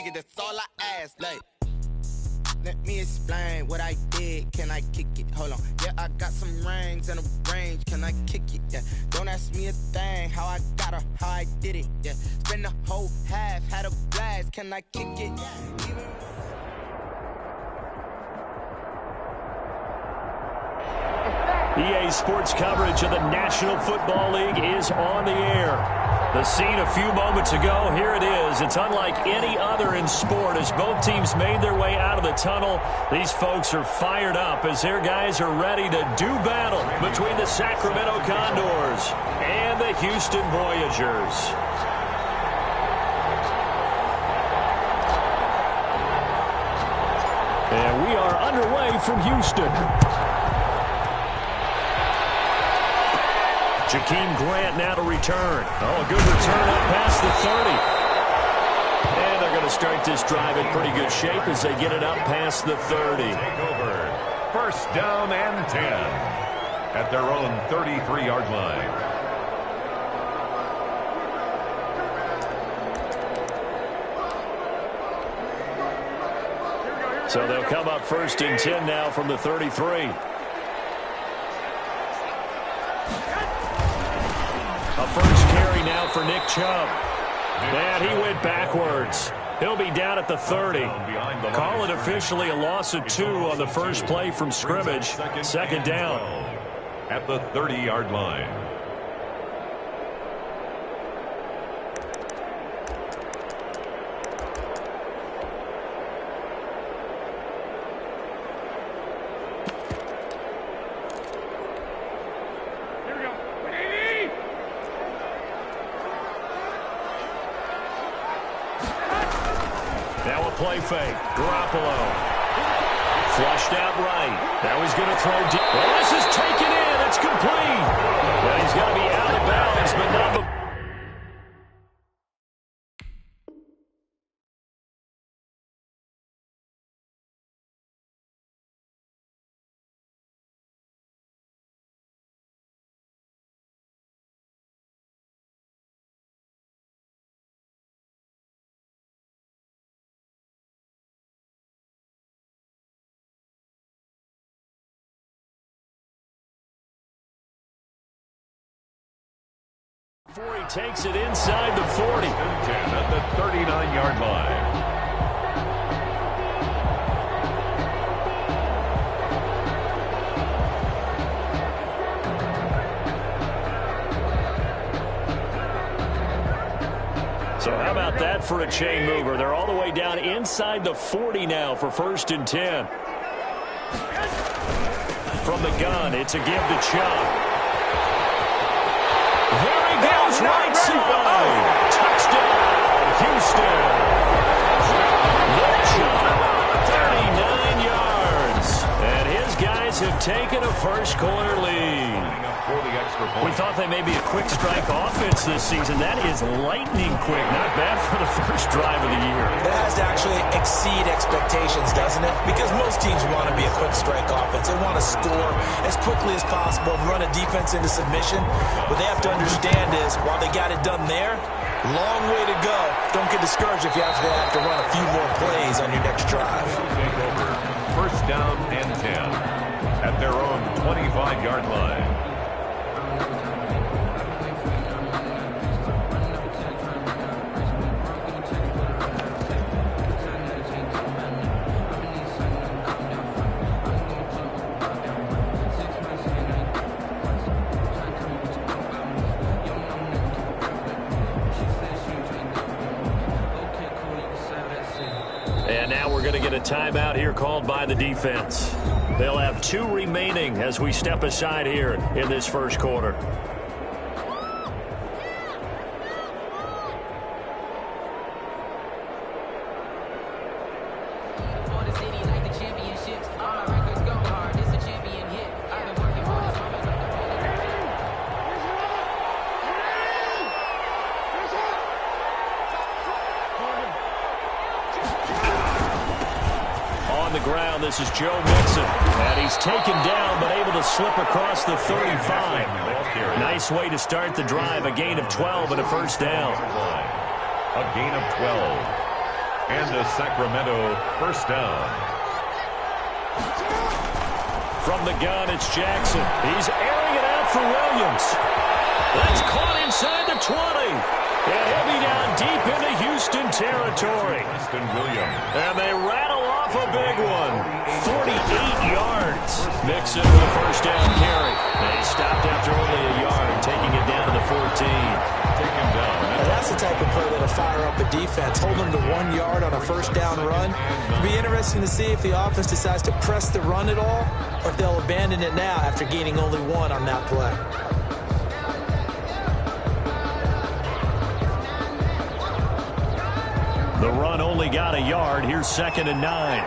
nigga, that's all I ask. Like, let me explain what I did. Can I kick it? Hold on. Yeah, I got some rings and a range. Can I kick it? Yeah. Don't ask me a thing. How I got her, how I did it. Yeah. Spend the whole half, had a blast. Can I kick it? Even EA Sports coverage of the National Football League is on the air. The scene a few moments ago, here it is. It's unlike any other in sport as both teams made their way out of the tunnel. These folks are fired up as their guys are ready to do battle between the Sacramento Condors and the Houston Voyagers. And we are underway from Houston. Jakeem Grant now to return. Oh, a good return up past the 30. And they're going to start this drive in pretty good shape as they get it up past the 30. Take over. First down and 10 at their own 33-yard line. So they'll come up first and 10 now from the 33. A first carry now for Nick Chubb. And he went backwards. He'll be down at the 30. Call it officially a loss of 2 on the first play from scrimmage. Second down. At the 30-yard line. Play fake. Garoppolo. Flushed out right. Now he's going to throw deep. Well, this is taken in. It's complete. Well, he's got to be out of bounds, but not the... Before he takes it inside the 40. At the 39-yard line. So how about that for a chain mover? They're all the way down inside the 40 now for first and 10. From the gun, it's a give to Chubb. There he goes, right side. Touchdown, Houston. Nick Chubb, 39 yards. And his guys have taken a first-quarter lead. We thought they may be a quick strike offense this season. That is lightning quick. Not bad for the first drive of the year. That has to actually exceed expectations, doesn't it? Because most teams want to be a quick strike offense. They want to score as quickly as possible and run a defense into submission. What they have to understand is, while they got it done there, long way to go. Don't get discouraged if you have to run a few more plays on your next drive. First down and 10 at their own 25-yard line. And now we're going to get a timeout here called by the defense. They'll have 2 remaining as we step aside here in this first quarter. This is Joe Mixon, and he's taken down but able to slip across the 35. Nice way to start the drive, a gain of 12 and a first down. A gain of 12. And a Sacramento first down. From the gun, it's Jackson. He's airing it out for Williams. That's caught inside the 20. And he'll be down deep into Houston territory. Preston Williams. And they rattle off a big one. 48 yards. Mixon with a first down carry. They stopped after only a yard, taking it down to the 14. Take him down. And that's the type of play that'll fire up a defense. Hold them to 1 yard on a first down run. It'll be interesting to see if the offense decides to press the run at all, or if they'll abandon it now after gaining only 1 on that play. The run only got a yard. Here's 2nd and 9.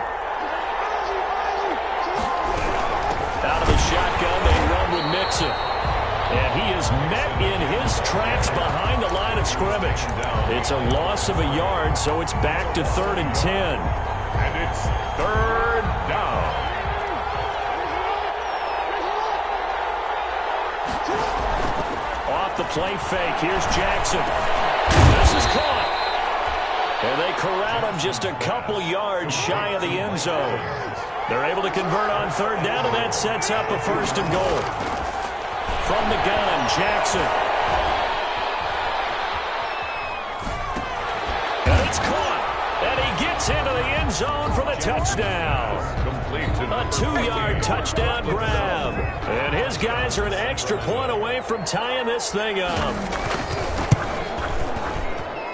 Out of the shotgun, they run with Mixon. And he is met in his tracks behind the line of scrimmage. It's a loss of a yard, so it's back to 3rd and 10. And it's 3rd down. Off the play fake, here's Jackson. This is caught. And they corral him just a couple yards shy of the end zone. They're able to convert on 3rd down, and that sets up a 1st and goal. From the gun, Jackson. And it's caught. And he gets into the end zone for the touchdown. A 2-yard touchdown grab. And his guys are an extra point away from tying this thing up.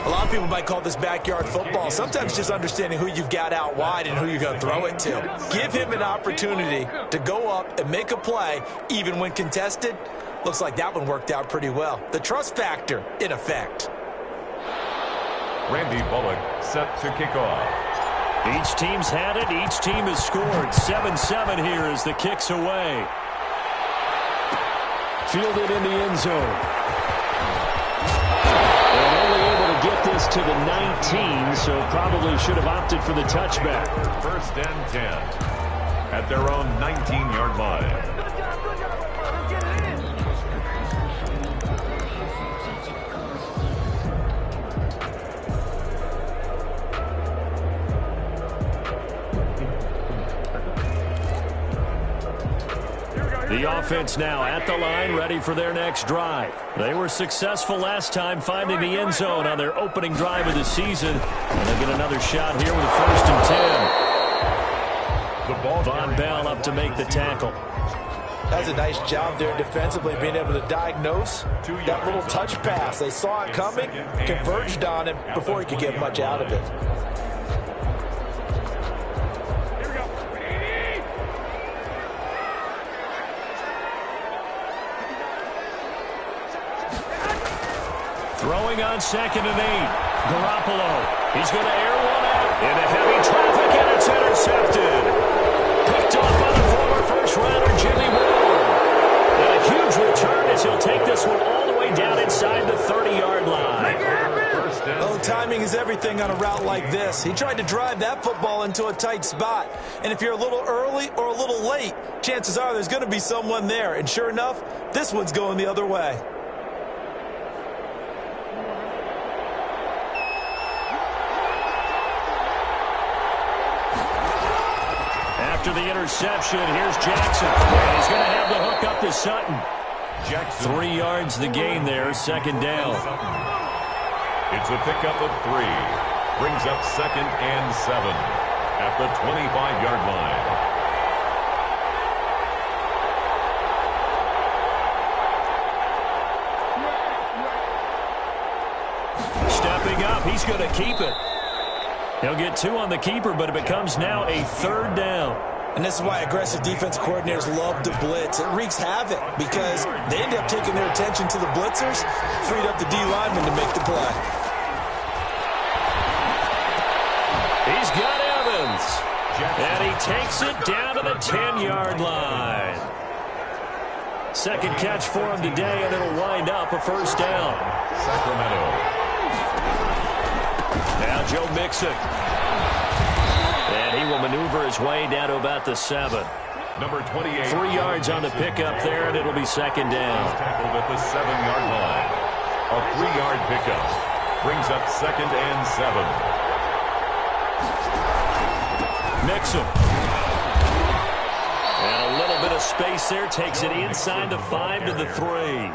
A lot of people might call this backyard football. Sometimes just understanding who you've got out wide and who you're going to throw it to. Give him an opportunity to go up and make a play, even when contested. Looks like that one worked out pretty well. The trust factor in effect. Randy Bullock set to kick off. Each team's had it. Each team has scored. 7-7 here as the kick's away. Fielded in the end zone. Get this to the 19, so probably should have opted for the touchback. 1st and 10 at their own 19-yard line. The offense now at the line, ready for their next drive. They were successful last time finding the end zone on their opening drive of the season. And they get another shot here with a 1st and 10. Von Bell up to make the tackle. That's a nice job there defensively, being able to diagnose that little touch pass. They saw it coming, converged on him before he could get much out of it. Throwing on 2nd and 8. Garoppolo. He's going to air one out into heavy traffic, and it's intercepted. Picked off by the former first-rounder, Jimmy Ward. And a huge return as he'll take this one all the way down inside the 30-yard line. Oh, timing is everything on a route like this. He tried to drive that football into a tight spot. And if you're a little early or a little late, chances are there's going to be someone there. And sure enough, this one's going the other way. After the interception, here's Jackson. And he's going to have the hook up to Sutton. Jackson. 3 yards the gain there, 2nd down. It's a pickup of 3. Brings up 2nd and 7 at the 25-yard line. Stepping up, he's going to keep it. He'll get 2 on the keeper, but it becomes now a 3rd down. And this is why aggressive defense coordinators love to blitz. It wreaks havoc because they end up taking their attention to the blitzers, freed up the D lineman to make the play. He's got Evans. And he takes it down to the 10-yard line. 2nd catch for him today, and it'll wind up a 1st down. Sacramento. Now Joe Mixon. And he will maneuver his way down to about the 7. Number 28. 3 yards on the pickup there, and it'll be 2nd down. Tackled at the 7-yard line. A 3-yard pickup. Brings up 2nd and 7. Mixon. And a little bit of space there. Takes it inside the 5 to the 3.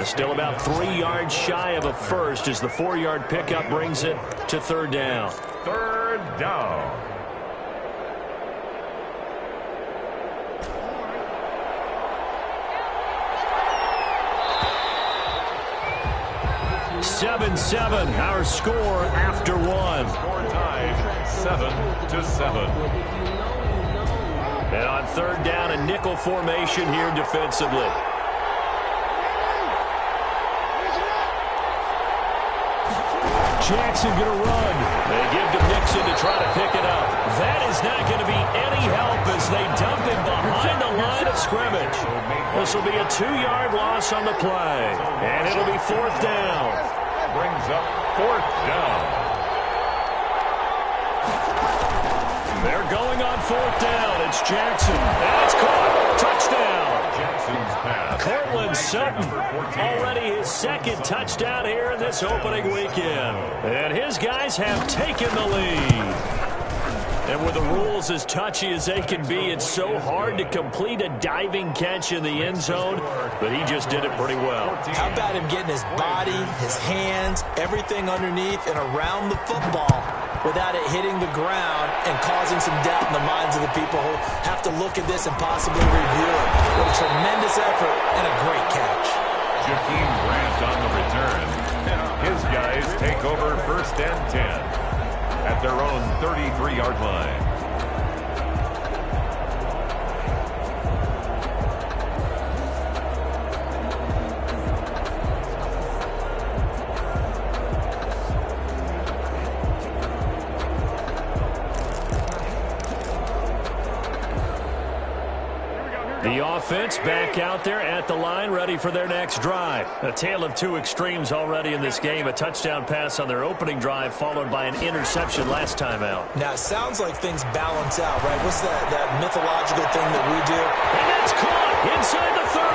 Still about 3 yards shy of a first as the 4-yard pickup brings it to third down. Third down. Seven, our score after one. Score tied 7-7. And on third down, a nickel formation here defensively. Jackson going to run. They give to Mixon to try to pick it up. That is not going to be any help as they dump him behind the line of scrimmage. This will be a 2-yard loss on the play. And it'll be fourth down. Brings up fourth down. They're going on fourth down. It's Jackson. And it's caught. Touchdown. Jackson's pass. Cortland Sutton, already his second touchdown here in this opening weekend. And his guys have taken the lead. And with the rules as touchy as they can be, it's so hard to complete a diving catch in the end zone, but he just did it pretty well. How about him getting his body, his hands, everything underneath and around the football without it hitting the ground and causing some doubt in the minds of the people who have to look at this and possibly review it. What a tremendous effort and a great catch. Jakeem Grant on the return. His guys take over first and 10. At their own 33-yard line. The offense back out there at the line, ready for their next drive. A tale of two extremes already in this game. A touchdown pass on their opening drive, followed by an interception last time out. Now, it sounds like things balance out, right? What's that mythological thing that we do? And that's caught inside the 30.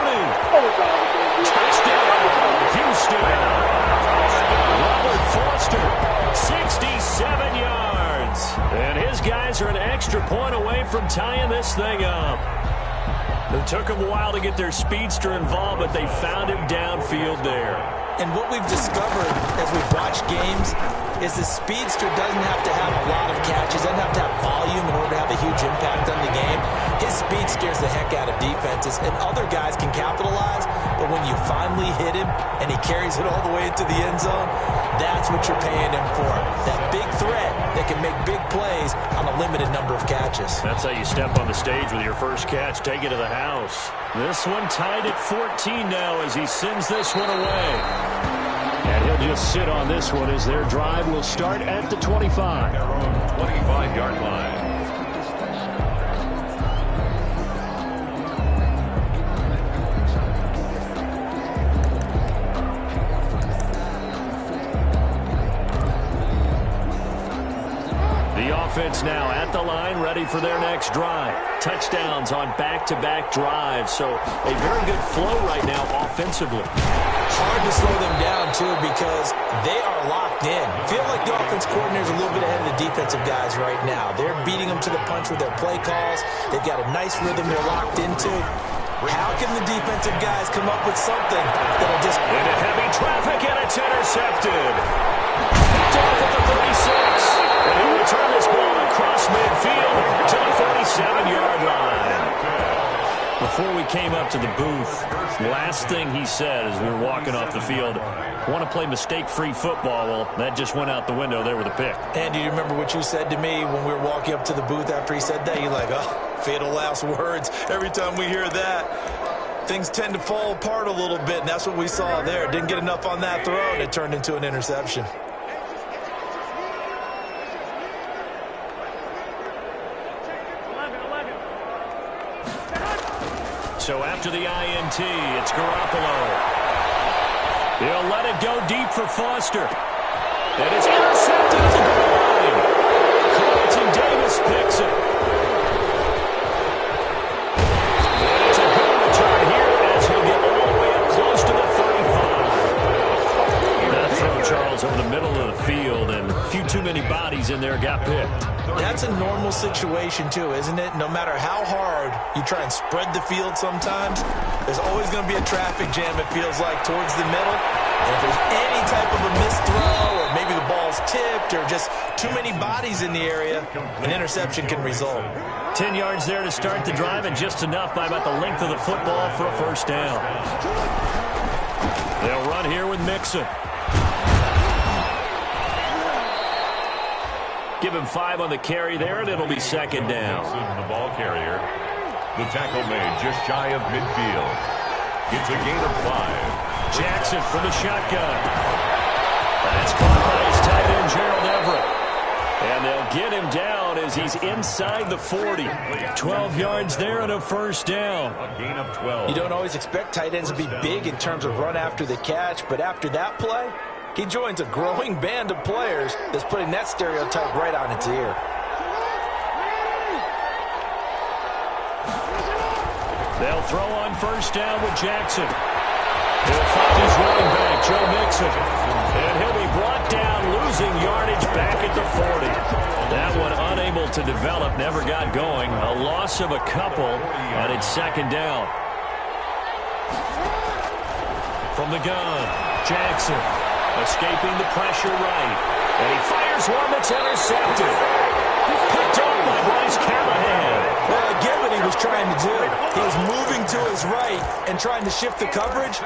Touchdown, Houston. Robert Foster, 67 yards. And his guys are an extra point away from tying this thing up. It took them a while to get their speedster involved, but they found him downfield there. And what we've discovered as we've watched games is the speedster doesn't have to have a lot of catches, doesn't have to have volume in order to have a huge impact on the game. His speed scares the heck out of defenses, and other guys can capitalize, but when you finally hit him and he carries it all the way into the end zone, that's what you're paying him for. That big threat that can make big plays on a limited number of catches. That's how you step on the stage with your first catch, take it to the house. This one tied at 14 now as he sends this one away. And he'll just sit on this one as their drive will start at the 25. Their own 25-yard line. Offense now at the line, ready for their next drive. Touchdowns on back-to-back drives, so a very good flow right now offensively. Hard to slow them down, too, because they are locked in. Feel like the offense coordinator's a little bit ahead of the defensive guys right now. They're beating them to the punch with their play calls. They've got a nice rhythm they're locked into. How can the defensive guys come up with something that'll just... Into heavy traffic, and it's intercepted. Picked off at the 36. And he'll return this ball across midfield to the 47-yard line. Before we came up to the booth, last thing he said as we were walking off the field, want to play mistake-free football. Well, that just went out the window there with a pick. And do you remember what you said to me when we were walking up to the booth after he said that? You're like, oh, fatal last words. Every time we hear that, things tend to fall apart a little bit, and that's what we saw there. Didn't get enough on that throw, and it turned into an interception. So after the INT, it's Garoppolo. He'll let it go deep for Foster. And it's intercepted at the goal line. Carlton Davis picks it. And it's a good return here as he'll get all the way up close to the 35. That throw, Charles, over the middle of the field, and a few too many bodies in there got picked. it. That's a normal situation, too, isn't it? No matter how hard you try and spread the field sometimes, there's always going to be a traffic jam, it feels like, towards the middle. And if there's any type of a missed throw or maybe the ball's tipped or just too many bodies in the area, an interception can result. 10 yards there to start the drive and just enough by about the length of the football for a first down. They'll run here with Mixon. Give him 5 on the carry there, and it'll be second down. The ball carrier. The tackle made just shy of midfield. It's a gain of 5. Jackson from the shotgun. That's caught by his tight end, Gerald Everett. And they'll get him down as he's inside the 40. 12 yards there and a first down. A gain of 12. You don't always expect tight ends to be big in terms of run after the catch, but after that play, he joins a growing band of players that's putting that stereotype right on its ear. They'll throw on first down with Jackson. He'll find his running back, Joe Mixon. And he'll be brought down, losing yardage back at the 40. That one unable to develop, never got going. A loss of a couple, and it's second down. From the gun, Jackson. Escaping the pressure right. And he fires one that's intercepted. Picked up by Bryce Callahan. Well, I get what he was trying to do. He was moving to his right and trying to shift the coverage,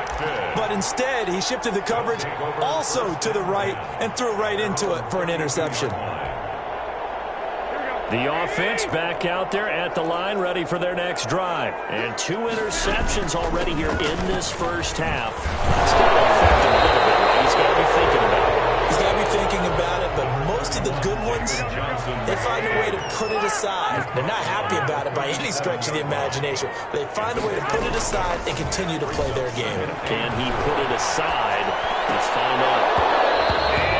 but instead he shifted the coverage also to the right and threw right into it for an interception. The offense back out there at the line, ready for their next drive. And 2 interceptions already here in this first half. It's got to affect him a little bit, right? He's got to be thinking about it. He's got to be thinking about it, but most of the good ones, they find a way to put it aside. They're not happy about it by any stretch of the imagination. They find a way to put it aside and continue to play their game. Can he put it aside? Let's find out.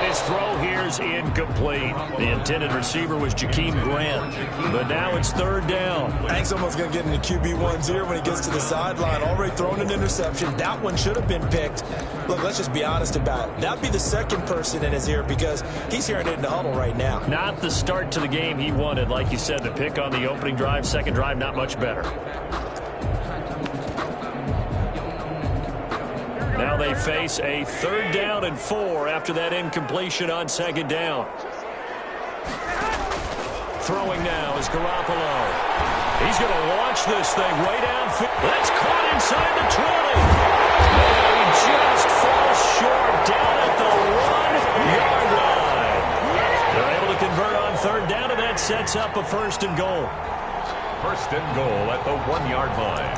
His throw here's incomplete. The intended receiver was Jakeem Grant. But now it's third down. Hank's almost going to get into QB1's ear when he gets to the sideline. Already thrown an interception. That one should have been picked. Look, let's just be honest about it. That'd be the second person in his ear because he's hearing it in the huddle right now. Not the start to the game he wanted. Like you said, the pick on the opening drive, second drive, not much better. Now they face a third down and 4 after that incompletion on second down. Throwing now is Garoppolo. He's going to launch this thing way downfield. That's caught inside the 20. He just falls short down at the 1-yard line. They're able to convert on third down, and that sets up a first and goal. First and goal at the 1-yard line.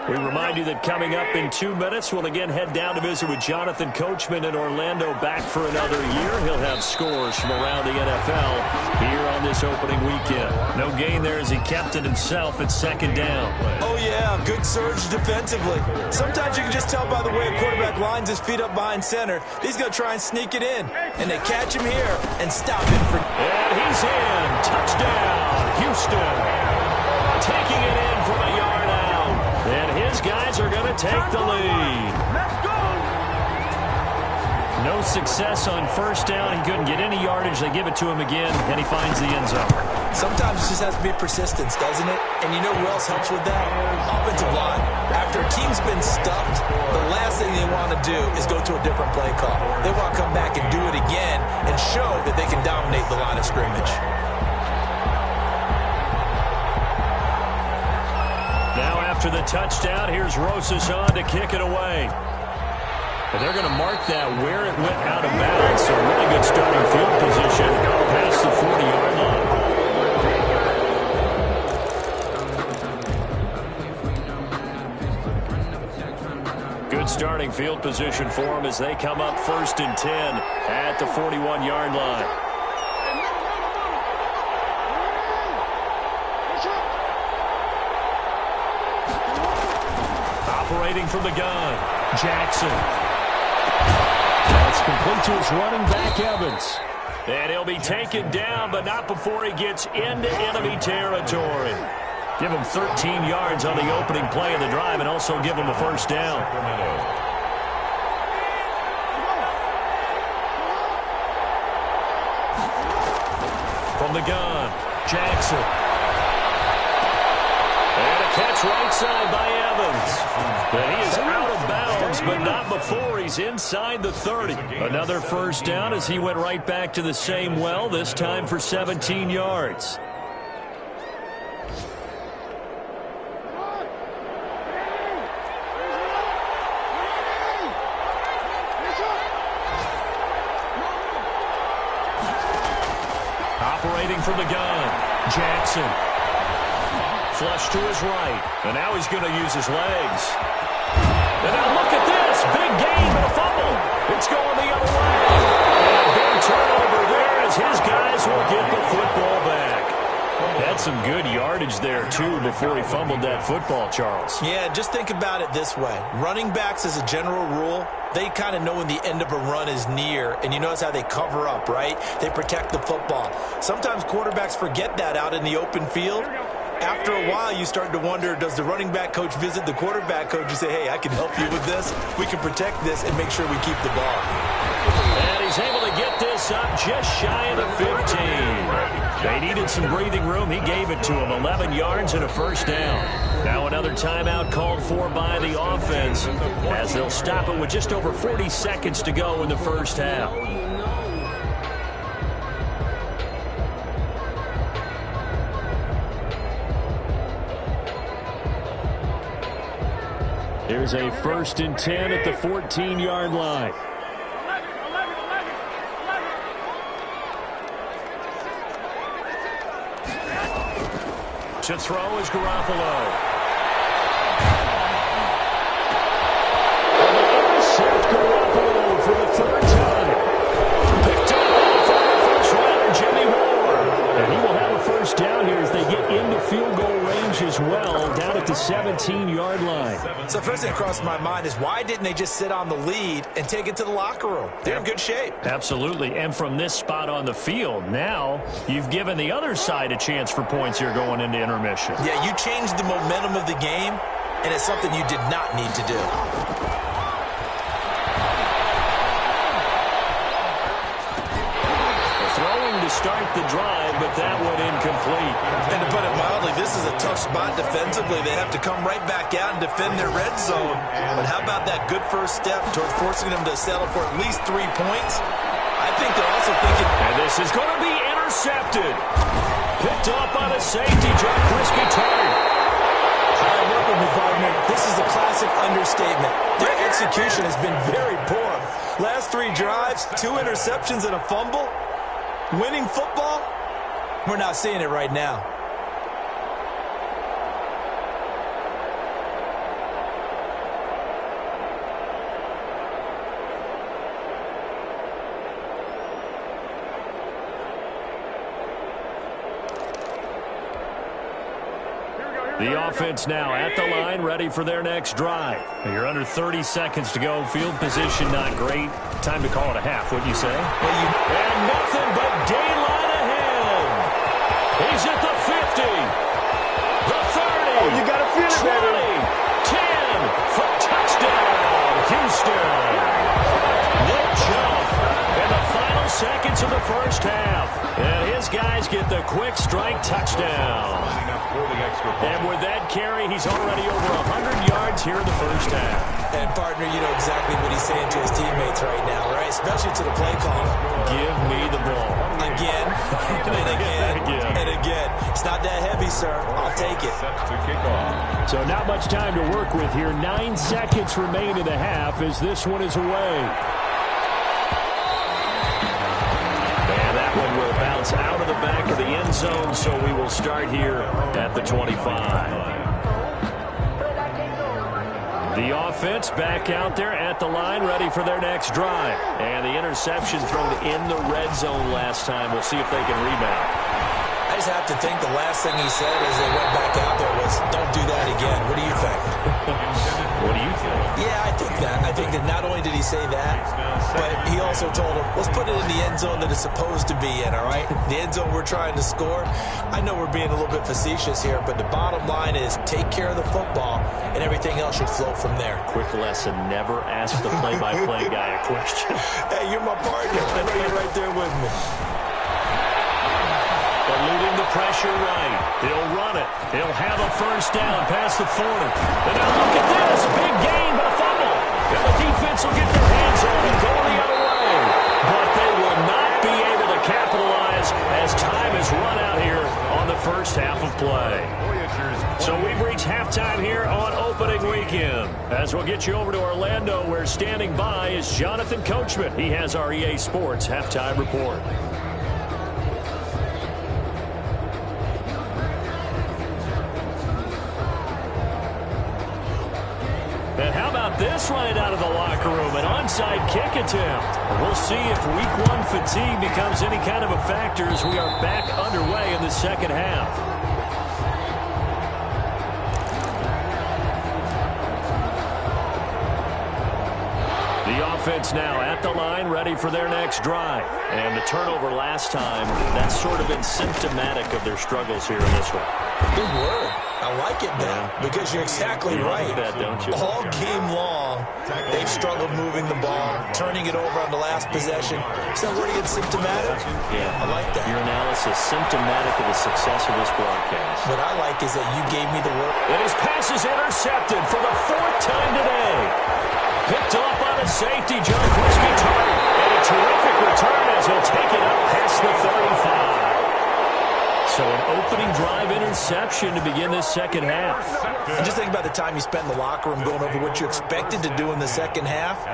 We remind you that coming up in 2 minutes, we'll again head down to visit with Jonathan Coachman in Orlando, back for another year. He'll have scores from around the NFL here on this opening weekend. No gain there as he kept it himself at second down. Oh, yeah, good surge defensively. Sometimes you can just tell by the way a quarterback lines his feet up behind center. He's going to try and sneak it in. And they catch him here and stop him. And he's in. Touchdown, Houston. Taking it in from a yard out. And his guys are going to take the lead. No success on first down. He couldn't get any yardage. They give it to him again, and he finds the end zone. Sometimes it just has to be persistence, doesn't it? And you know who else helps with that? Offensive line. After a team's been stuffed, the last thing they want to do is go to a different play call. They want to come back and do it again and show that they can dominate the line of scrimmage. Now after the touchdown, here's Rosas on to kick it away. And they're going to mark that where it went out of bounds. So really good starting field position past the 40-yard line. Good starting field position for them as they come up 1st and 10 at the 41-yard line. Operating from the gun, Jackson. That's complete to his running back, Evans. And he'll be taken down, but not before he gets into enemy territory. Give him 13 yards on the opening play of the drive and also give him a first down. From the gun, Jackson. And a catch right side by Evans. And he is out of bounds, but not before he's inside the 30. Another first down as he went right back to the same well, this time for 17 yards. Operating from the gun, Jackson. Flush to his right, and now he's going to use his legs. And now look at this, big gain and a fumble. It's going the other way. And a big turnover there as his guys will get the football back. Had some good yardage there, too, before he fumbled that football, Charles. Yeah, just think about it this way. Running backs, as a general rule, they kind of know when the end of a run is near, and you notice how they cover up, right? They protect the football. Sometimes quarterbacks forget that out in the open field. After a while, you start to wonder, does the running back coach visit the quarterback coach and say, hey, I can help you with this. We can protect this and make sure we keep the ball. And he's able to get this up just shy of the 15. They needed some breathing room. He gave it to him, 11 yards and a first down. Now another timeout called for by the offense as they'll stop it with just over 40 seconds to go in the first half. Here's a 1st and 10 at the 14-yard line. To throw is Garoppolo. Intercept Garoppolo for the 3rd time. Picked up by the first rounder, Jimmy Ward. And he will have a first down here as they get into field goal range as well, down at the 17-yard line. So first thing that crossed my mind is why didn't they just sit on the lead and take it to the locker room? They're in good shape. Absolutely. And from this spot on the field, now you've given the other side a chance for points here going into intermission. Yeah, you changed the momentum of the game, and it's something you did not need to do. Throwing to start the drive, but that one incomplete. And to put it mildly, this is a tough spot defensively. They have to come right back out and defend their red zone. But how about that good first step towards forcing them to settle for at least 3 points? I think they're also thinking... And this is going to be intercepted. Picked up by the safety, Jack Risky target. I'm working with partner. This is a classic understatement. Their execution has been very poor. Last 3 drives, 2 interceptions and a fumble. Winning football? We're not seeing it right now. The offense now at the line, ready for their next drive. You're under 30 seconds to go. Field position not great. Time to call it a half, wouldn't you say? And nothing but daylight ahead. He's at the 50. The 30. Oh, you got to feel it, 20. 10 for touchdown, Houston. No jump in the final seconds of the first half. And his guys get the quick strike touchdown. And with that carry, he's already over 100 yards here in the first half. And, partner, you know exactly what he's saying to his teammates right now, right? Especially to the play caller. Give me the ball. Again, and again, and again. It's not that heavy, sir. I'll take it. So not much time to work with here. 9 seconds remain in the half as this one is away. And that one will bounce out of the back of the end zone, so we will start here at the 25. The offense back out there at the line, ready for their next drive. And the interception thrown in the red zone last time. We'll see if they can rebound. I just have to think the last thing he said as they went back out there was, don't do that again. What do you think? What do you think that not only did he say that, but he also told him, let's put it in the end zone that it's supposed to be in, all right? The end zone we're trying to score. I know we're being a little bit facetious here, but the bottom line is take care of the football, and everything else should flow from there. Quick lesson, never ask the play-by-play guy a question. Hey, you're my partner. I know you're right there with me. Eluding the pressure right. He'll run it. He'll have a first down past the 40. And now look at this. Big gain, but a fumble. And the defense will get their hands on it and go the other way. But they will not be able to capitalize as time has run out here on the first half of play. So we've reached halftime here on opening weekend. As we'll get you over to Orlando, where standing by is Jonathan Coachman. He has our EA Sports halftime report. And how about this right out of the locker room? An onside kick attempt. We'll see if week one fatigue becomes any kind of a factor as we are back underway in the second half. The offense now at the line, ready for their next drive. And the turnover last time, that's sort of been symptomatic of their struggles here in this one. Good word. I like it, man, because you're exactly right. That, don't you? All game long, they've struggled moving the ball, turning it over on the last possession. Is that where it gets symptomatic? Yeah. I like that. Your analysis symptomatic of the success of this broadcast. What I like is that you gave me the word. And his pass is intercepted for the 4th time today. Picked off on a safety, John Whiskey target. And a terrific return as he'll take it up past the 35. So an opening drive interception to begin this second half. And just think about the time you spent in the locker room going over what you expected to do in the second half.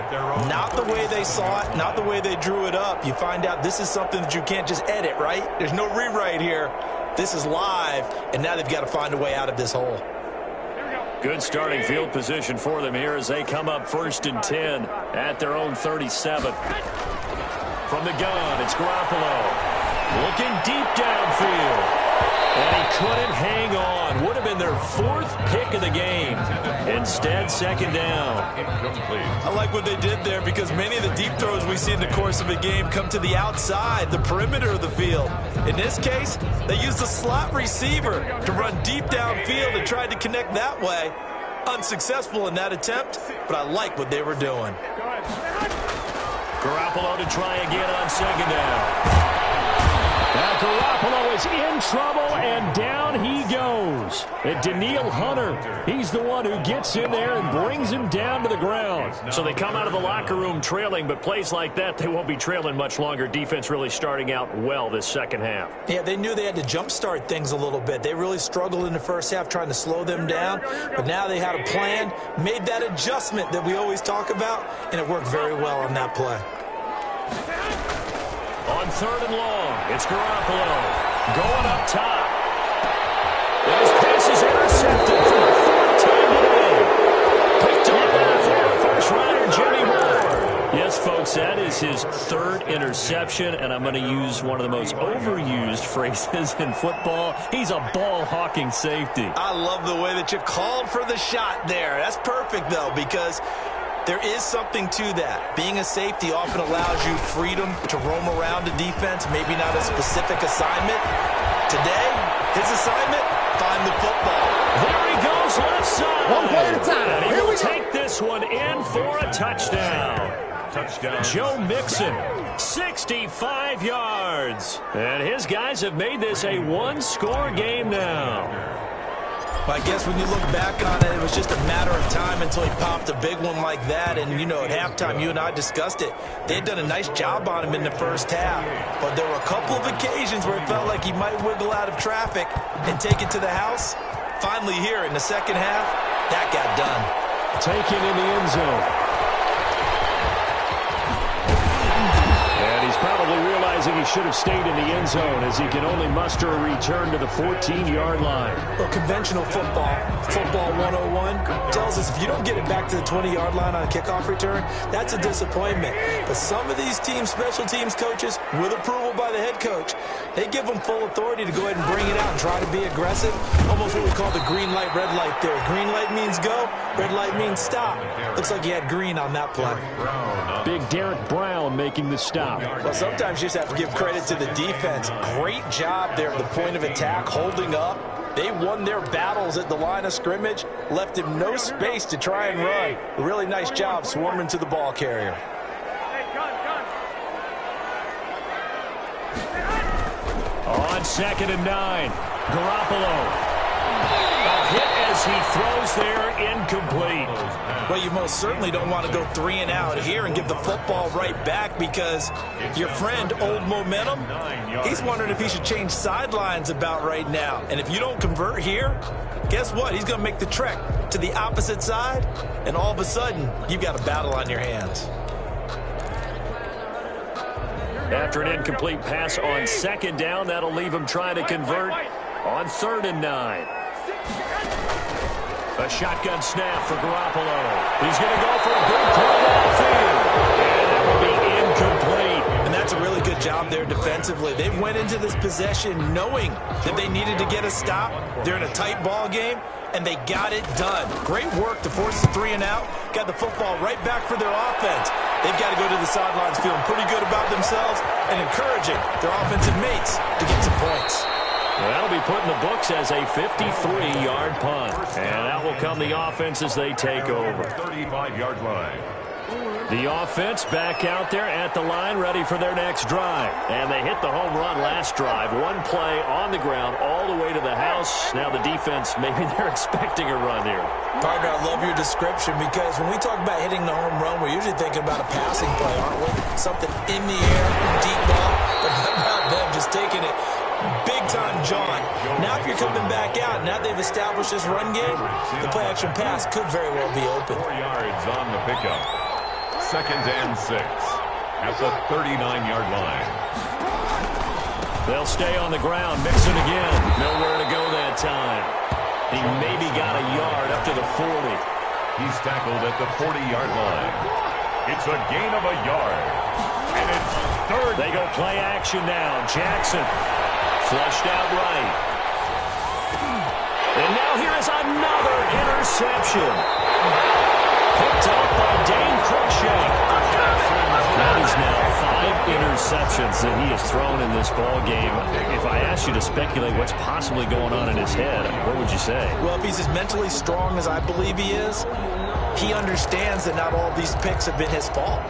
Not the way they saw it, not the way they drew it up. You find out this is something that you can't just edit, right? There's no rewrite here. This is live, and now they've got to find a way out of this hole. Good starting field position for them here as they come up 1st and 10 at their own 37. From the gun, it's Garoppolo. Looking deep downfield. And he couldn't hang on. Would have been their 4th pick of the game. Instead, 2nd down. I like what they did there because many of the deep throws we see in the course of a game come to the outside, the perimeter of the field. In this case, they used a slot receiver to run deep downfield and tried to connect that way. Unsuccessful in that attempt, but I like what they were doing. Garoppolo to try again on 2nd down. Now Garoppolo is in trouble, and down he goes. And Daniil Hunter, he's the one who gets in there and brings him down to the ground. So they come out of the locker room trailing, but plays like that, they won't be trailing much longer. Defense really starting out well this second half. Yeah, they knew they had to jumpstart things a little bit. They really struggled in the first half trying to slow them down, but now they had a plan, made that adjustment that we always talk about, and it worked very well on that play. On 3rd and long, it's Garoppolo going up top. And his pass is intercepted for the 4th time today. Picked up on the former first-rounder Jimmy Ward. Yes, folks, that is his 3rd interception, and I'm going to use one of the most overused phrases in football. He's a ball-hawking safety. I love the way that you called for the shot there. That's perfect, though, because there is something to that. Being a safety often allows you freedom to roam around the defense, maybe not a specific assignment. Today, his assignment, find the football. There he goes, left side. One play at a time. And he will take this one in for a touchdown. Joe Mixon, 65 yards. And his guys have made this a one-score game now. I guess when you look back on it, it was just a matter of time until he popped a big one like that. And, you know, at halftime, you and I discussed it. They had done a nice job on him in the first half. But there were a couple of occasions where it felt like he might wiggle out of traffic and take it to the house. Finally here in the second half, that got done. Taken in the end zone. And he's probably realizing he should have stayed in the end zone as he can only muster a return to the 14-yard line. Well, conventional football 101, tells us if you don't get it back to the 20-yard line on a kickoff return, that's a disappointment. But some of these special teams coaches, with approval by the head coach, they give them full authority to go ahead and bring it out and try to be aggressive. Almost what we call the green light, red light theory. Green light means go, red light means stop. Looks like he had green on that play. Big Derek Brown making the stop. Well, sometimes you just have to give credit to the defense. Great job there at the point of attack, holding up. They won their battles at the line of scrimmage, left him no space to try and run. A really nice job swarming to the ball carrier. On 2nd and 9, Garoppolo. A hit as he throws there, incomplete. Well, you most certainly don't want to go 3 and out here and give the football right back because your friend, Old Momentum, he's wondering if he should change sidelines about right now. And if you don't convert here, guess what? He's going to make the trek to the opposite side, and all of a sudden, you've got a battle on your hands. After an incomplete pass on 2nd down, that'll leave him trying to convert on 3rd and 9. A shotgun snap for Garoppolo. He's going to go for a big throw downfield. And that will be incomplete. And that's a really good job there defensively. They went into this possession knowing that they needed to get a stop. They're in a tight ball game, and they got it done. Great work to force the 3 and out. Got the football right back for their offense. They've got to go to the sidelines feeling pretty good about themselves and encouraging their offensive mates to get some points. Well, that'll be put in the books as a 53-yard punt. And that will come the offense as they take over. 35-yard line. The offense back out there at the line, ready for their next drive. And they hit the home run last drive. One play on the ground all the way to the house. Now the defense, maybe they're expecting a run here. Partner, I love your description because when we talk about hitting the home run, we're usually thinking about a passing play, aren't we? Something in the air, deep ball. But how about them just taking it big time, John? Now if you're coming back out, now they've established this run game, the play-action pass could very well be open. 4 yards on the pickup. 2nd and 6 at the 39-yard line. They'll stay on the ground, mixing again. Nowhere to go that time. He maybe got a yard up to the 40. He's tackled at the 40-yard line. It's a gain of a yard. And it's 3rd. They go play action now. Jackson flushed out right. And now here is another interception. Picked up by Dane Cruikshank. That is now 5 interceptions that he has thrown in this ball game. If I asked you to speculate what's possibly going on in his head, what would you say? Well, if he's as mentally strong as I believe he is, he understands that not all these picks have been his fault.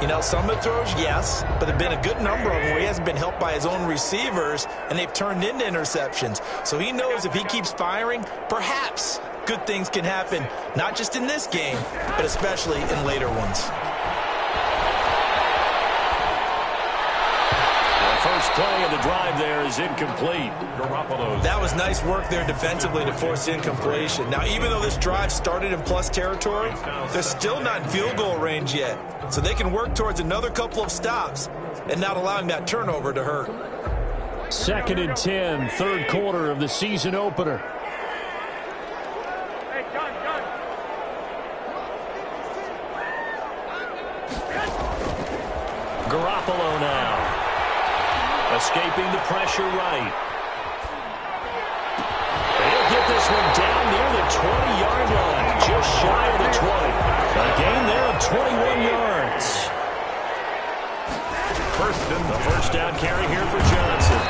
You know, some of the throws, yes, but there have been a good number of them where he hasn't been helped by his own receivers, and they've turned into interceptions. So he knows if he keeps firing, perhaps good things can happen, not just in this game, but especially in later ones. The first play of the drive there is incomplete. That was nice work there defensively to force incompletion. Now, even though this drive started in plus territory, they're still not in field goal range yet. So they can work towards another couple of stops and not allowing that turnover to hurt. 2nd and 10, 3rd quarter of the season opener. Garoppolo now. Escaping the pressure right. He'll get this one down near the 20-yard line, just shy of the 20. A gain there of 21 yards. The first down carry here for Johnson.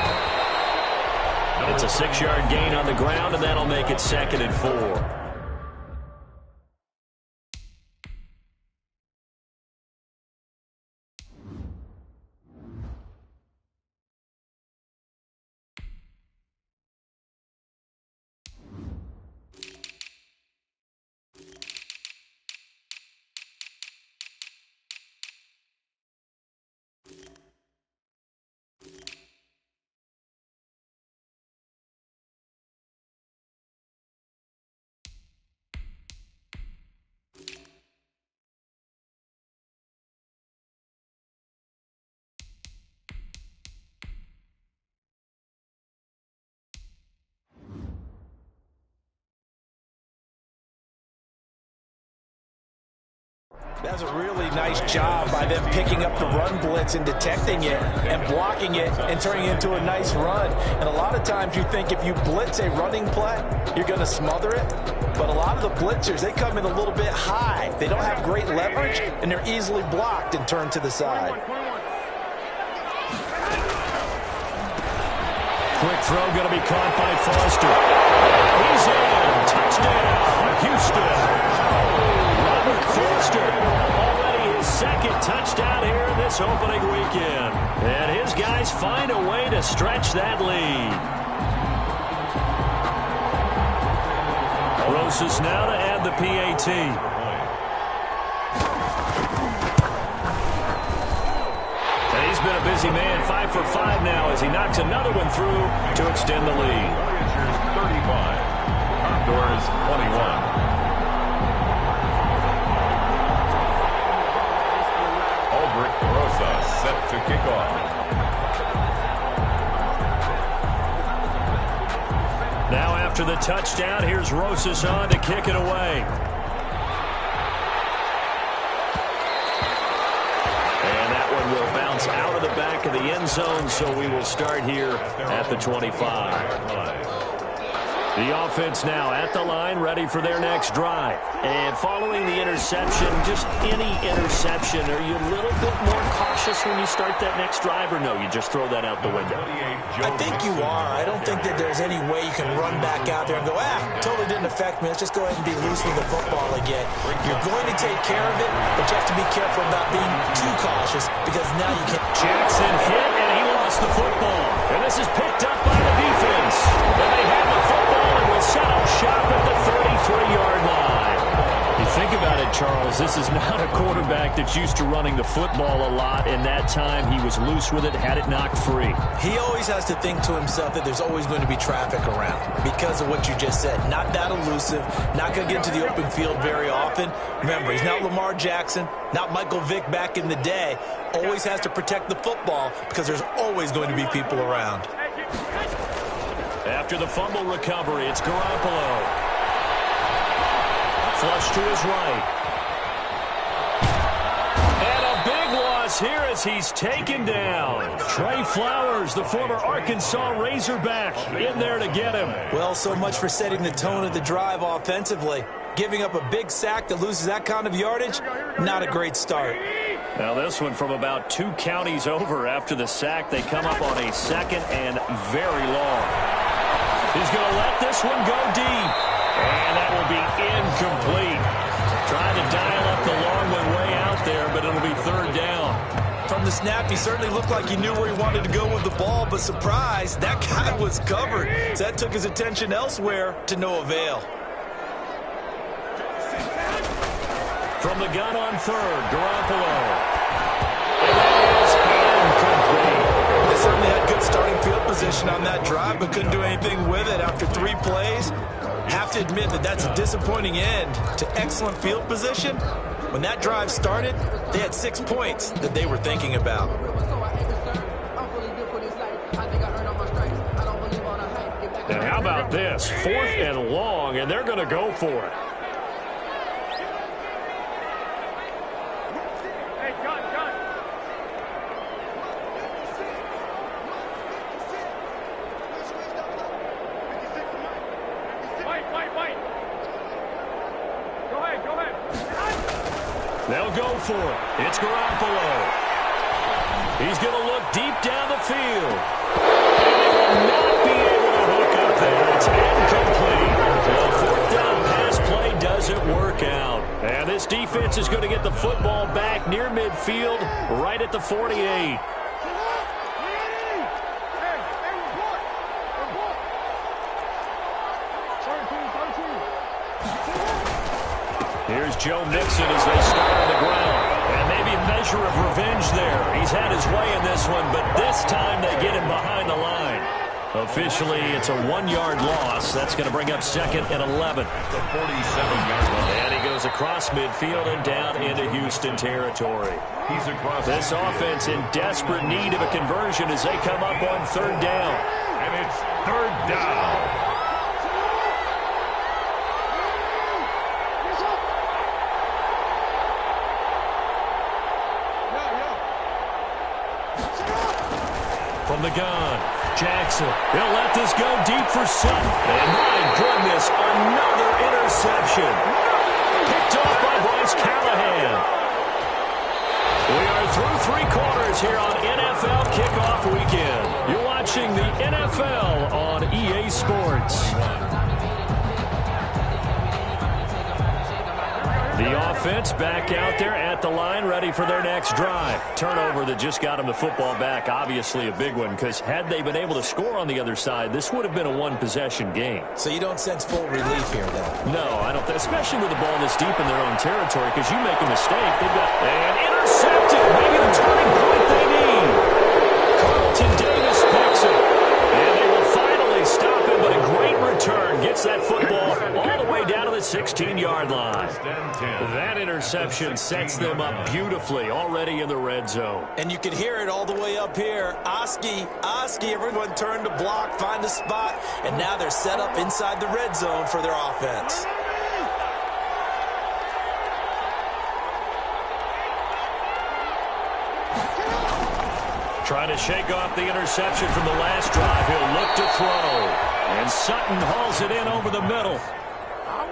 It's a 6-yard gain on the ground, and that'll make it 2nd and 4. That's a really nice job by them picking up the run blitz and detecting it and blocking it and turning it into a nice run. And a lot of times you think if you blitz a running play, you're going to smother it. But a lot of the blitzers, they come in a little bit high. They don't have great leverage, and they're easily blocked and turned to the side. Quick throw going to be caught by Foster. He's in. Touchdown, Houston. Robert Foster, already his second touchdown here in this opening weekend. And his guys find a way to stretch that lead. Rosas now to add the PAT. And he's been a busy man, 5 for 5 now as he knocks another one through to extend the lead. Voyagers 35, Condors 21. Albrecht Rosas set to kick off. Now after the touchdown, here's Rosas on to kick it away. And that one will bounce out of the back of the end zone, so we will start here at the 25. The offense now at the line, ready for their next drive. And following the interception, just any interception, are you a little bit more cautious when you start that next drive, or no, you just throw that out the window? I think you are. I don't think that there's any way you can run back out there and go, totally didn't affect me. Let's just go ahead and be loose with the football again. You're going to take care of it, but you have to be careful about being too cautious because now you can. Jackson hit, and he lost the football. And this is picked up by the defense. And they have the football and will set up shop at the 33-yard line. You think about it, Charles, this is not a quarterback that's used to running the football a lot, and that time he was loose with it, had it knocked free. He always has to think to himself that there's always going to be traffic around because of what you just said. Not that elusive, not going to get into the open field very often. Remember, he's not Lamar Jackson, not Michael Vick back in the day. Always has to protect the football because there's always going to be people around. After the fumble recovery, it's Garoppolo. Flush to his right. And a big loss here as he's taken down. Trey Flowers, the former Arkansas Razorback, in there to get him. Well, so much for setting the tone of the drive offensively. Giving up a big sack that loses that kind of yardage, not a great start. Now this one from about 2 counties over after the sack. They come up on a second and very long. He's going to let this one go deep. And that will be incomplete. Trying to dial up the long one way out there, but it'll be third down. From the snap, he certainly looked like he knew where he wanted to go with the ball, but surprise, that guy was covered. So that took his attention elsewhere to no avail. From the gun on third, Garoppolo. And that is incomplete. They certainly had good starting field position on that drive, but couldn't do anything with it after 3 plays. Have to admit that that's a disappointing end to excellent field position. When that drive started, they had 6 points that they were thinking about. And how about this? 4th and long, and they're going to go for it. They'll go for it. It's Garoppolo. He's going to look deep down the field. And they will not be able to hook up there. It's incomplete. The 4th down pass play doesn't work out. And this defense is going to get the football back near midfield, right at the 48. Here's Joe Mixon as they start on the ground. And maybe a measure of revenge there. He's had his way in this one, but this time they get him behind the line. Officially, it's a 1-yard loss. That's going to bring up 2nd and 11. The 47-yard line. And he goes across midfield and down into Houston territory. He's across. This offense in desperate need of a conversion as they come up on 3rd down. And it's 3rd down. the gun. Jackson, he'll let this go deep for Sutton. And my goodness, another interception. Picked off by Bryce Callahan. We are through three quarters here on NFL Kickoff Weekend. You're watching the NFL on EA Sports. The offense back out there at the line, ready for their next drive. Turnover that just got them the football back, obviously a big one, because had they been able to score on the other side, this would have been a one-possession game. So you don't sense full relief here, then? No, I don't, especially with the ball this deep in their own territory, because you make a mistake, they've got and intercepted, maybe the turning point they need. Carlton Davis picks it, and they will finally stop him, but a great return gets that football all the way down to the 16-yard line. That interception sets them up beautifully already in the red zone. And you can hear it all the way up here. Oski, everyone turned to block, find a spot, and now they're set up inside the red zone for their offense. Trying to shake off the interception from the last drive. He'll look to throw. And Sutton hauls it in over the middle.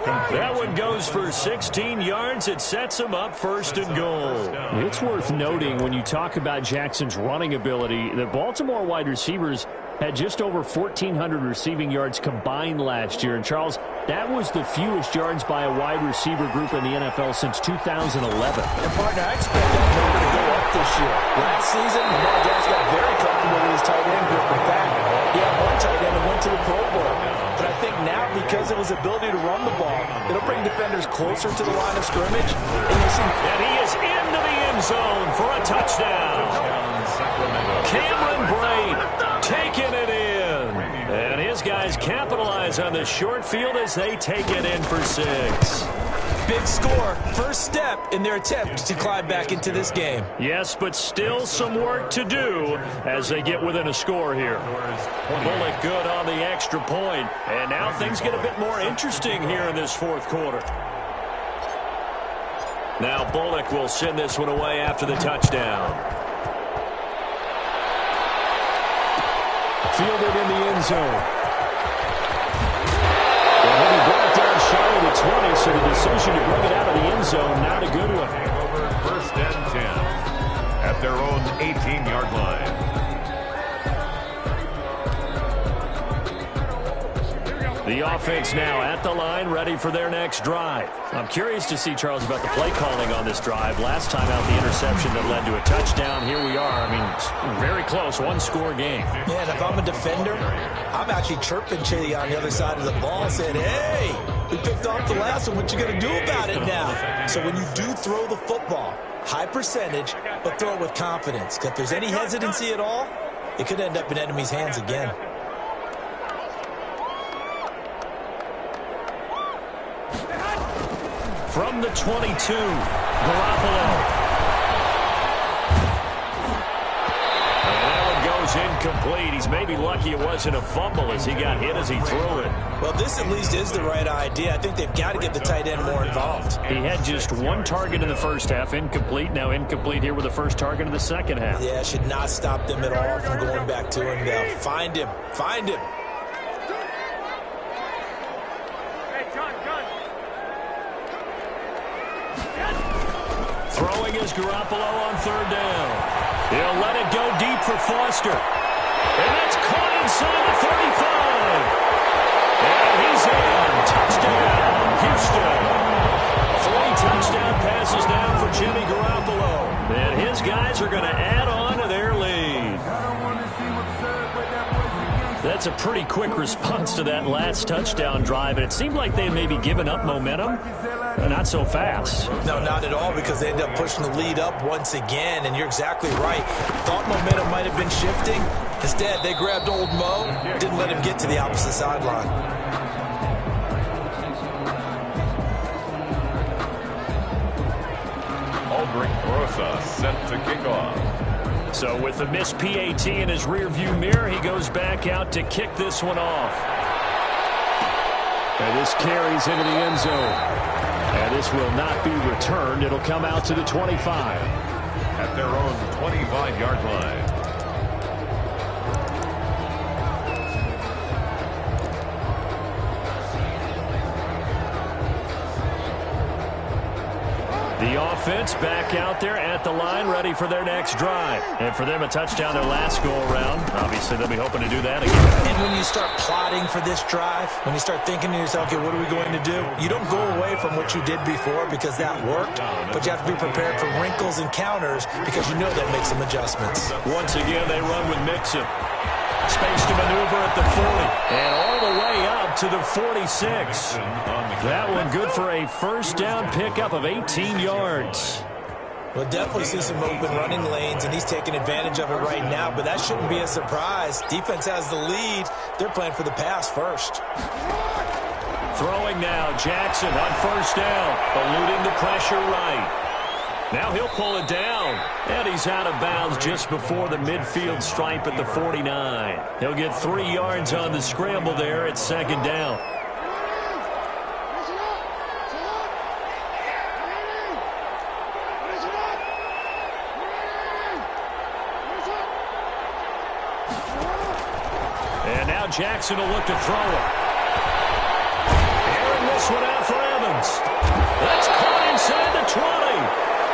That one goes for 16 yards. It sets him up first and goal. It's worth noting when you talk about Jackson's running ability, the Baltimore wide receivers had just over 1,400 receiving yards combined last year. And, Charles, that was the fewest yards by a wide receiver group in the NFL since 2011. And, partner, I expect that number to go up this year. Last season, Lamar Jackson got very comfortable with his tight end group. In fact, he had one tight end and went to the Pro Bowl. But I think now, because of his ability to run the ball, it'll bring defenders closer to the line of scrimmage. And he is into the end zone for a touchdown. Cameron Braid taking it in. And his guys capitalize on the short field as they take it in for 6. Big score, first step in their attempt to climb back into this game. Yes, but still some work to do as they get within a score here. Bullock good on the extra point. And now things get a bit more interesting here in this fourth quarter. Now Bullock will send this one away after the touchdown. Fielded in the end zone. And he'll be brought down shy of the 20, so the decision to bring it out of the end zone, not a good one. Over first and 10 at their own 18-yard line. The offense now at the line, ready for their next drive. I'm curious to see, Charles, about the play calling on this drive. Last time out, the interception that led to a touchdown. Here we are. I mean, very close, one-score game. Yeah, and if I'm a defender, I'm actually chirping Chitty on the other side of the ball, saying, hey, we picked off the last one. What you going to do about it now? So when you do throw the football, high percentage, but throw it with confidence. Because if there's any hesitancy at all, it could end up in enemy's hands again. From the 22, Garoppolo. And that one goes incomplete. He's maybe lucky it wasn't a fumble as he got hit as he threw it. Well, this at least is the right idea. I think they've got to get the tight end more involved. He had just one target in the first half, incomplete. Now incomplete here with the first target of the second half. Yeah, should not stop them at all from going back to him. They'll find him. Find him. Throwing is Garoppolo on third down. He'll let it go deep for Foster. And that's caught inside the 35. And he's in. Touchdown, Houston. 3 touchdown passes now for Jimmy Garoppolo. And his guys are going to add on to their lead. That's a pretty quick response to that last touchdown drive. And it seemed like they had maybe given up momentum. Not so fast. No, not at all, because they ended up pushing the lead up once again, and you're exactly right. Thought momentum might have been shifting. Instead, they grabbed old Mo, didn't let him get to the opposite sideline. Aldrich Rosa set to kick off. So with the missed PAT in his rearview mirror, he goes back out to kick this one off. And this carries into the end zone. And this will not be returned. It'll come out to the 25. At their own 25-yard line. The offense back out there at the line, ready for their next drive. And for them, a touchdown their last go-around. Obviously, they'll be hoping to do that again. And when you start plotting for this drive, when you start thinking to yourself, okay, what are we going to do? You don't go away from what you did before because that worked, but you have to be prepared for wrinkles and counters because you know that makes some adjustments. Once again, they run with Mixon. Space to maneuver at the 40. And all the way up to the 46. That one good for a first down pickup of 18 yards. We'll definitely see some open running lanes, and he's taking advantage of it right now, but that shouldn't be a surprise. Defense has the lead. They're playing for the pass first. Throwing now, Jackson on first down, eluding the pressure right. Now he'll pull it down, and he's out of bounds just before the midfield stripe at the 49. He'll get 3 yards on the scramble there at second down. And now Jackson will look to throw it. Airing this one out for Evans. That's caught inside the 20.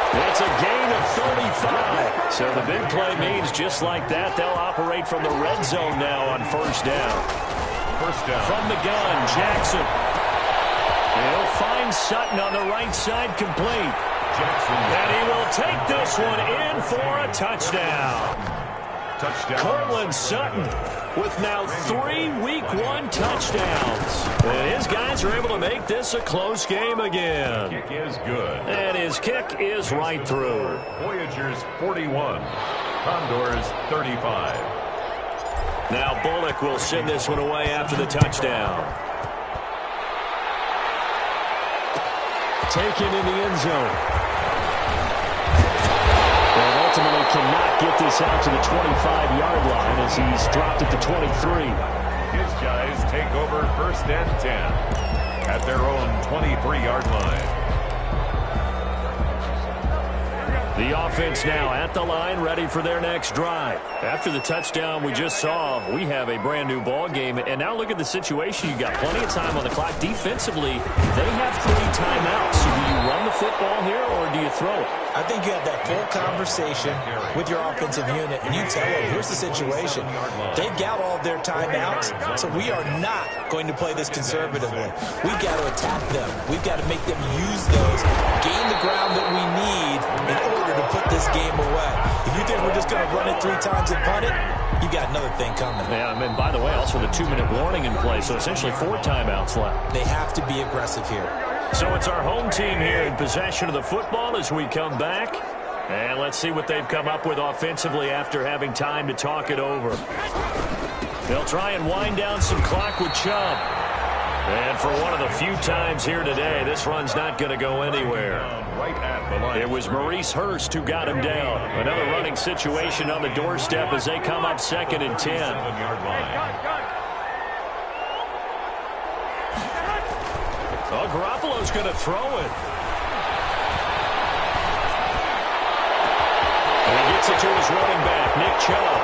It's a gain of 35. So the big play means just like that, they'll operate from the red zone now on first down. First down. From the gun, Jackson. He'll find Sutton on the right side complete. Jackson. And he will take this one in for a touchdown. Touchdown. Cortland Sutton with now 3 Week 1 touchdowns. And his guys are able to make this a close game again. Kick is good. And his kick is right through. Voyagers 41. Condors 35. Now Bullock will send this one away after the touchdown. Taken in the end zone. And ultimately cannot get this out to the 25-yard line as he's dropped at the 23. His guys take over first and 10 at their own 23-yard line. The offense now at the line, ready for their next drive. After the touchdown we just saw, we have a brand-new ball game. And now look at the situation. You got plenty of time on the clock. Defensively, they have 3 timeouts. So do you run the football here or do you throw it? I think you have that full conversation with your offensive unit, and you tell them, here's the situation. They've got all their timeouts, so we are not going to play this conservatively. We've got to attack them. We've got to make them use those, gain the ground that we need in order to put this game away. If you think we're just going to run it 3 times and punt it, you got another thing coming. Yeah, and by the way, also the 2-minute warning in play, so essentially 4 timeouts left. They have to be aggressive here. So it's our home team here in possession of the football as we come back. And let's see what they've come up with offensively after having time to talk it over. They'll try and wind down some clock with Chubb. And for one of the few times here today, this run's not going to go anywhere. Right at the line. It was Maurice Hurst who got him down. Another running situation on the doorstep as they come up 2nd and 10. 7-yard line. Oh, Garoppolo's going to throw it. And he gets it to his running back, Nick Chubb.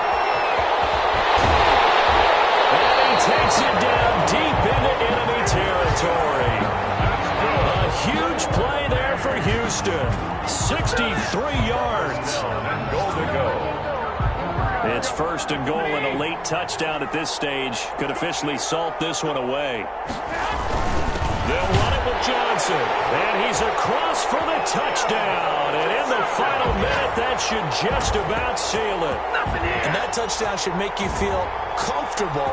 And he takes it down deep into enemy territory. A huge play there for Houston. 63 yards. And goal to go. It's 1st and goal and a late touchdown at this stage. Could officially salt this one away. They'll run it with Johnson, and he's across for the touchdown. And in the final minute, that should just about seal it. And that touchdown should make you feel comfortable,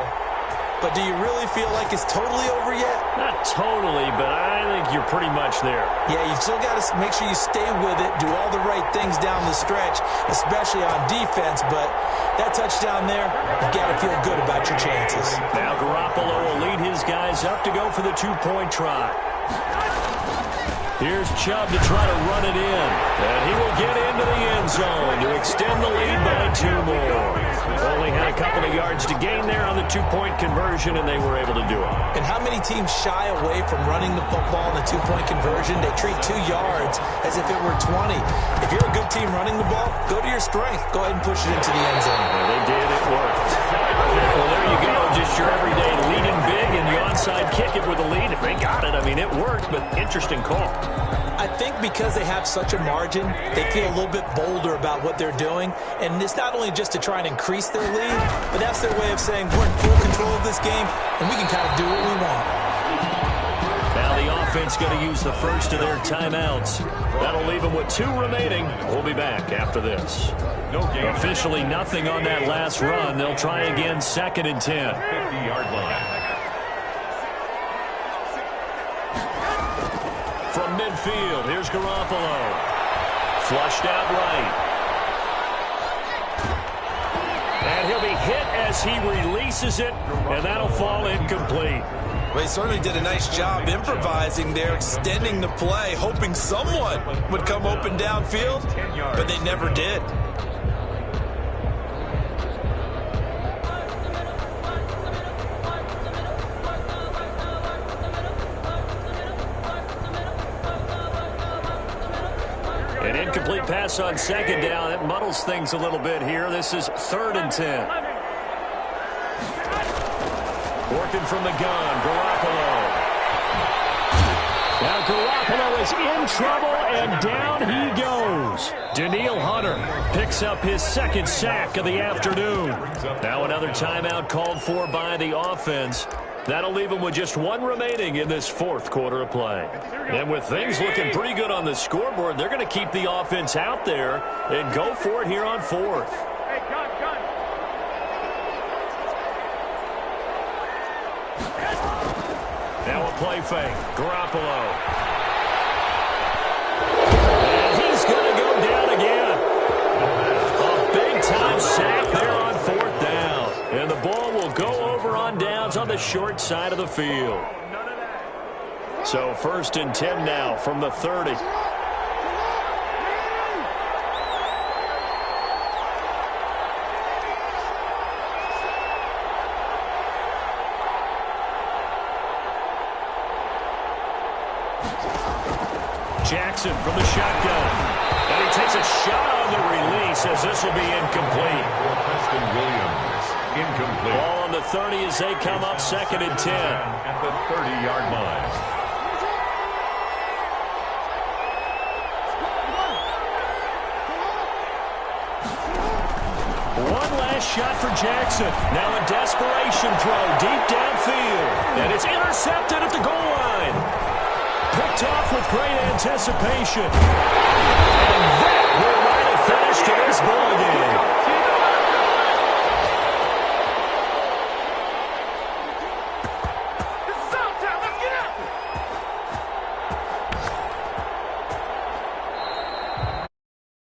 but do you really feel like it's totally over yet? Not totally, but I think you're pretty much there. Yeah, you still got to make sure you stay with it, do all the right things down the stretch, especially on defense, but that touchdown there, you've got to feel good about your chances. Now Garoppolo will lead his guys up to go for the 2-point try. Here's Chubb to try to run it in. And he will get into the end zone to extend the lead by 2 more. Only had a couple of yards to gain there on the 2-point conversion, and they were able to do it. And how many teams shy away from running the football in the 2-point conversion? They treat 2 yards as if it were 20. If you're a good team running the ball, go to your strength. Go ahead and push it into the end zone. Well, they did. It worked. Well, there you go. Just your everyday leading big, and you onside kick it with a lead. If they got it, I mean, it worked, but interesting call. I think because they have such a margin, they feel a little bit bolder about what they're doing. And it's not only just to try and increase their lead, but that's their way of saying we're in full control of this game, and we can kind of do what we want. Now the offense going to use the first of their timeouts. That'll leave them with 2 remaining. We'll be back after this. Officially nothing on that last run. They'll try again 2nd and 10. 50-yard line. From midfield, here's Garoppolo. Flushed out right. And he'll be hit as he releases it, and that'll fall incomplete. Well, he certainly did a nice job improvising there, extending the play, hoping someone would come open downfield, but they never did. An incomplete pass on 2nd down. It muddles things a little bit here. This is 3rd and 10. Working from the gun, Garoppolo. Now Garoppolo is in trouble, and down he goes. Danielle Hunter picks up his 2nd sack of the afternoon. Now another timeout called for by the offense. That'll leave them with just 1 remaining in this 4th quarter of play. And with things looking pretty good on the scoreboard, they're going to keep the offense out there and go for it here on 4th. Now a play fake. Garoppolo. And he's going to go down again. A big-time sack there on 4th down. And the ball will go over on downs on the short side of the field. So 1st and 10 now from the 30. Jackson from the shotgun. And he takes a shot on the release as this will be incomplete. Preston Williams, incomplete. Ball on the 30 as they come up 2nd and 10. At the 30-yard line. One last shot for Jackson. Now a desperation throw deep downfield. And it's intercepted at the goal line. Picked off with great anticipation. And that will write a finish to this ball game.